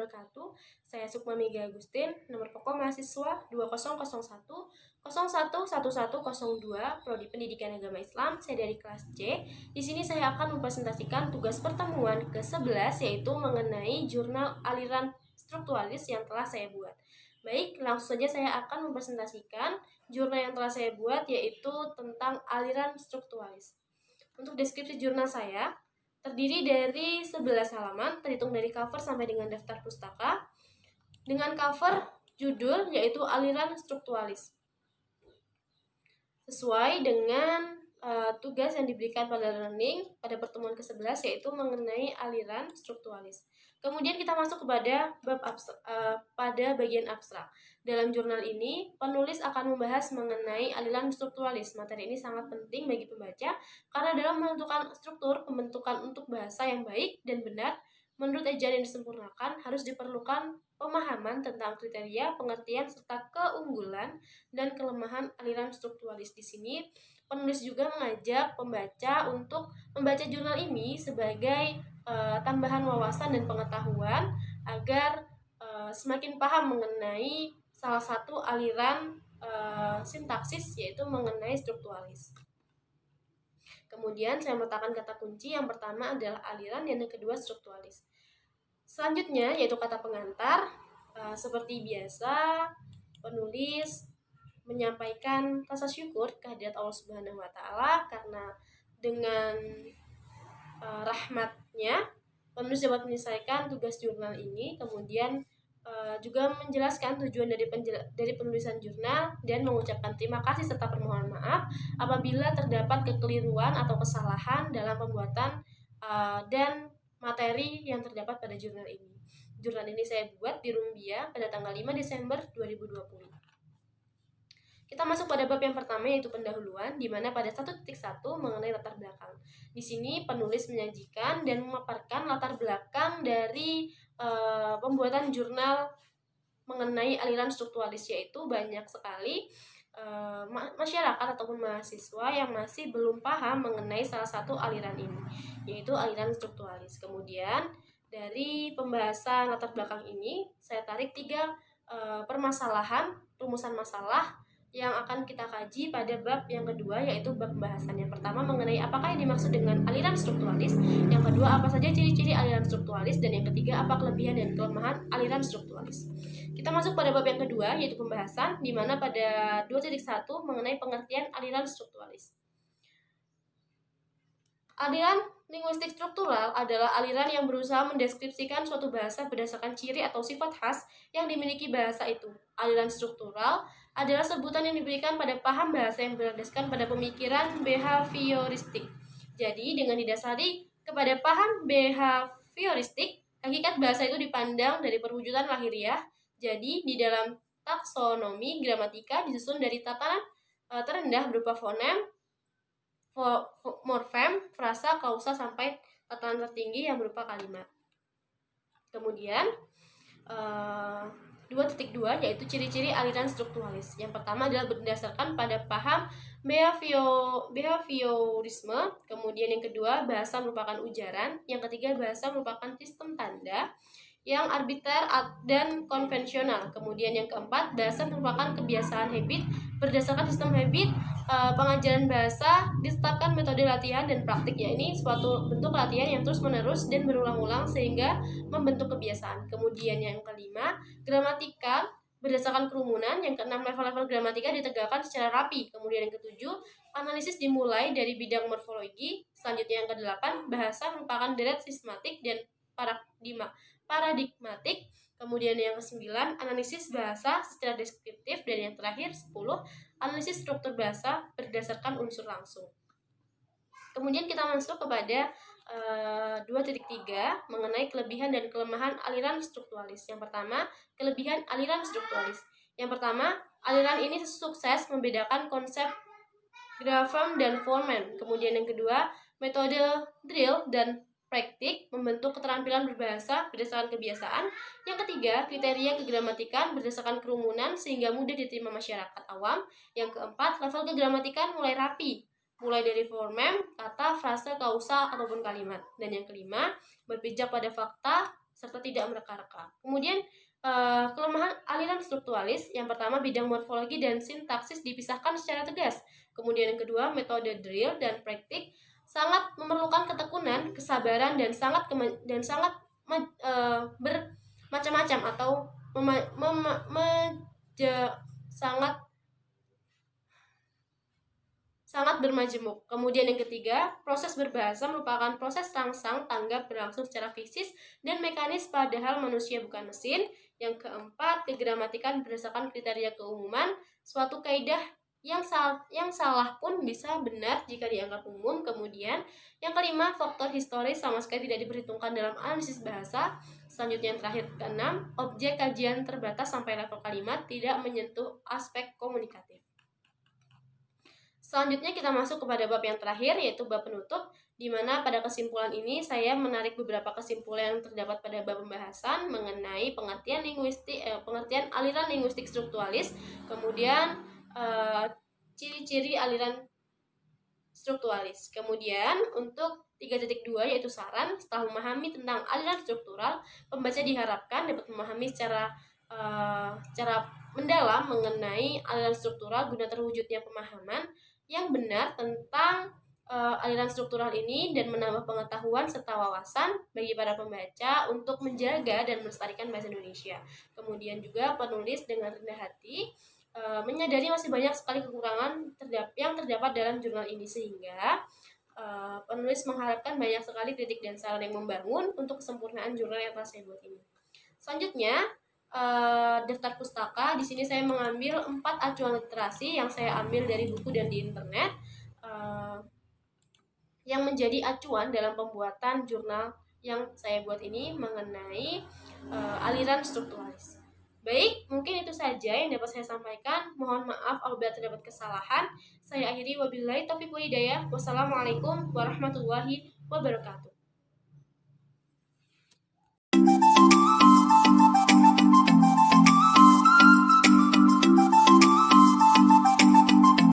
wabarakatuh. Saya Sukma Mega Agustin, nomor pokok mahasiswa 2001-111102, Prodi Pendidikan Agama Islam. Saya dari kelas C. Di sini saya akan mempresentasikan tugas pertemuan ke-11, yaitu mengenai jurnal aliran strukturalis yang telah saya buat. Baik, langsung saja saya akan mempresentasikan jurnal yang telah saya buat, yaitu tentang aliran strukturalis. Untuk deskripsi jurnal saya, terdiri dari 11 halaman, terhitung dari cover sampai dengan daftar pustaka, dengan cover judul yaitu aliran strukturalis. Sesuai dengan tugas yang diberikan pada learning pada pertemuan ke-11, yaitu mengenai aliran strukturalis. Kemudian kita masuk kepada pada bagian abstrak. Dalam jurnal ini, penulis akan membahas mengenai aliran strukturalis. Materi ini sangat penting bagi pembaca karena dalam menentukan struktur pembentukan untuk bahasa yang baik dan benar menurut ejaan yang disempurnakan harus diperlukan pemahaman tentang kriteria, pengertian, serta keunggulan dan kelemahan aliran strukturalis. Di sini penulis juga mengajak pembaca untuk membaca jurnal ini sebagai tambahan wawasan dan pengetahuan agar semakin paham mengenai salah satu aliran sintaksis, yaitu mengenai strukturalis. Kemudian saya meletakkan kata kunci. Yang pertama adalah aliran dan yang kedua strukturalis. Selanjutnya yaitu kata pengantar. Seperti biasa, penulis menyampaikan rasa syukur kehadirat Allah Subhanahu wa Ta'ala karena dengan rahmatnya penulis dapat menyelesaikan tugas jurnal ini. Kemudian juga menjelaskan tujuan dari penulisan jurnal dan mengucapkan terima kasih serta permohonan maaf apabila terdapat kekeliruan atau kesalahan dalam pembuatan dan materi yang terdapat pada jurnal ini. Jurnal ini saya buat di Rumbia pada tanggal 5 Desember 2020. Kita masuk pada bab yang pertama, yaitu pendahuluan, di mana pada 1.1 mengenai latar belakang. Di sini penulis menyajikan dan memaparkan latar belakang dari pembuatan jurnal mengenai aliran strukturalis, yaitu banyak sekali masyarakat ataupun mahasiswa yang masih belum paham mengenai salah satu aliran ini, yaitu aliran strukturalis. Kemudian dari pembahasan latar belakang ini saya tarik 3 permasalahan, rumusan masalah yang akan kita kaji pada bab yang kedua, yaitu bab pembahasan. Yang pertama mengenai apakah yang dimaksud dengan aliran strukturalis, yang kedua apa saja ciri-ciri aliran strukturalis, dan yang ketiga apa kelebihan dan kelemahan aliran strukturalis. Kita masuk pada bab yang kedua, yaitu pembahasan, di mana pada 2.1 mengenai pengertian aliran strukturalis. Aliran linguistik struktural adalah aliran yang berusaha mendeskripsikan suatu bahasa berdasarkan ciri atau sifat khas yang dimiliki bahasa itu. Aliran struktural adalah sebutan yang diberikan pada paham bahasa yang berdasarkan pada pemikiran behavioristik. Jadi, dengan didasari kepada paham behavioristik, hakikat bahasa itu dipandang dari perwujudan lahiriah. Jadi, di dalam taksonomi gramatika disusun dari tatanan terendah berupa fonem, morfem, frasa, klausa, sampai tatanan tertinggi yang berupa kalimat. Kemudian 2.2 yaitu ciri-ciri aliran strukturalis. Yang pertama adalah berdasarkan pada paham behaviorisme. Kemudian yang kedua, bahasa merupakan ujaran. Yang ketiga, bahasa merupakan sistem tanda yang arbiter dan konvensional. Kemudian yang keempat, bahasa merupakan kebiasaan habit. Berdasarkan sistem habit, pengajaran bahasa ditetapkan metode latihan dan praktik, ya ini suatu bentuk latihan yang terus menerus dan berulang-ulang sehingga membentuk kebiasaan. Kemudian yang kelima, gramatika berdasarkan kerumunan. Yang keenam, level-level gramatika ditegakkan secara rapi. Kemudian yang ketujuh, analisis dimulai dari bidang morfologi. Selanjutnya yang kedelapan, bahasa merupakan deret sistematik dan paradigmatik. Kemudian yang ke-9, analisis bahasa secara deskriptif. Dan yang terakhir 10, analisis struktur bahasa berdasarkan unsur langsung. Kemudian kita masuk kepada 2.3 mengenai kelebihan dan kelemahan aliran strukturalis. Yang pertama, kelebihan aliran strukturalis. Yang pertama, aliran ini sukses membedakan konsep grafem dan fonem. Kemudian yang kedua, metode drill dan praktik membentuk keterampilan berbahasa berdasarkan kebiasaan. Yang ketiga, kriteria kegramatikan berdasarkan kerumunan sehingga mudah diterima masyarakat awam. Yang keempat, level kegramatikan mulai rapi, mulai dari fonem, kata, frase, klausa, ataupun kalimat. Dan yang kelima, berpijak pada fakta serta tidak mereka-reka. Kemudian kelemahan aliran strukturalis, yang pertama bidang morfologi dan sintaksis dipisahkan secara tegas. Kemudian yang kedua, metode drill dan praktik sangat memerlukan ketekunan, kesabaran dan sangat bermacam-macam atau sangat bermajemuk. Kemudian yang ketiga, proses berbahasa merupakan proses rangsang tanggap berlangsung secara fisis dan mekanis padahal manusia bukan mesin. Yang keempat, kegramatikan berdasarkan kriteria keumuman, suatu kaidah yang salah pun bisa benar jika dianggap umum. Kemudian yang kelima, faktor historis sama sekali tidak diperhitungkan dalam analisis bahasa. Selanjutnya yang terakhir, keenam, objek kajian terbatas sampai level kalimat, tidak menyentuh aspek komunikatif. Selanjutnya kita masuk kepada bab yang terakhir, yaitu bab penutup, di mana pada kesimpulan ini saya menarik beberapa kesimpulan yang terdapat pada bab pembahasan mengenai pengertian aliran linguistik strukturalis, kemudian ciri-ciri aliran struktuраlis. Kemudian untuk 3.2 yaitu saran, setelah memahami tentang aliran struktural, pembaca diharapkan dapat memahami secara mendalam mengenai aliran struktural guna terwujudnya pemahaman yang benar tentang aliran struktural ini dan menambah pengetahuan serta wawasan bagi para pembaca untuk menjaga dan melestarikan bahasa Indonesia. Kemudian juga penulis dengan rendah hati menyadari masih banyak sekali kekurangan yang terdapat dalam jurnal ini, sehingga penulis mengharapkan banyak sekali kritik dan saran yang membangun untuk kesempurnaan jurnal yang telah saya buat ini. Selanjutnya, daftar pustaka. Di sini saya mengambil 4 acuan literasi yang saya ambil dari buku dan di internet, yang menjadi acuan dalam pembuatan jurnal yang saya buat ini mengenai aliran strukturalis. Baik, mungkin itu saja yang dapat saya sampaikan. Mohon maaf apabila terdapat kesalahan. Saya akhiri, wabillahi taufiq wal hidayah. Wassalamualaikum warahmatullahi wabarakatuh.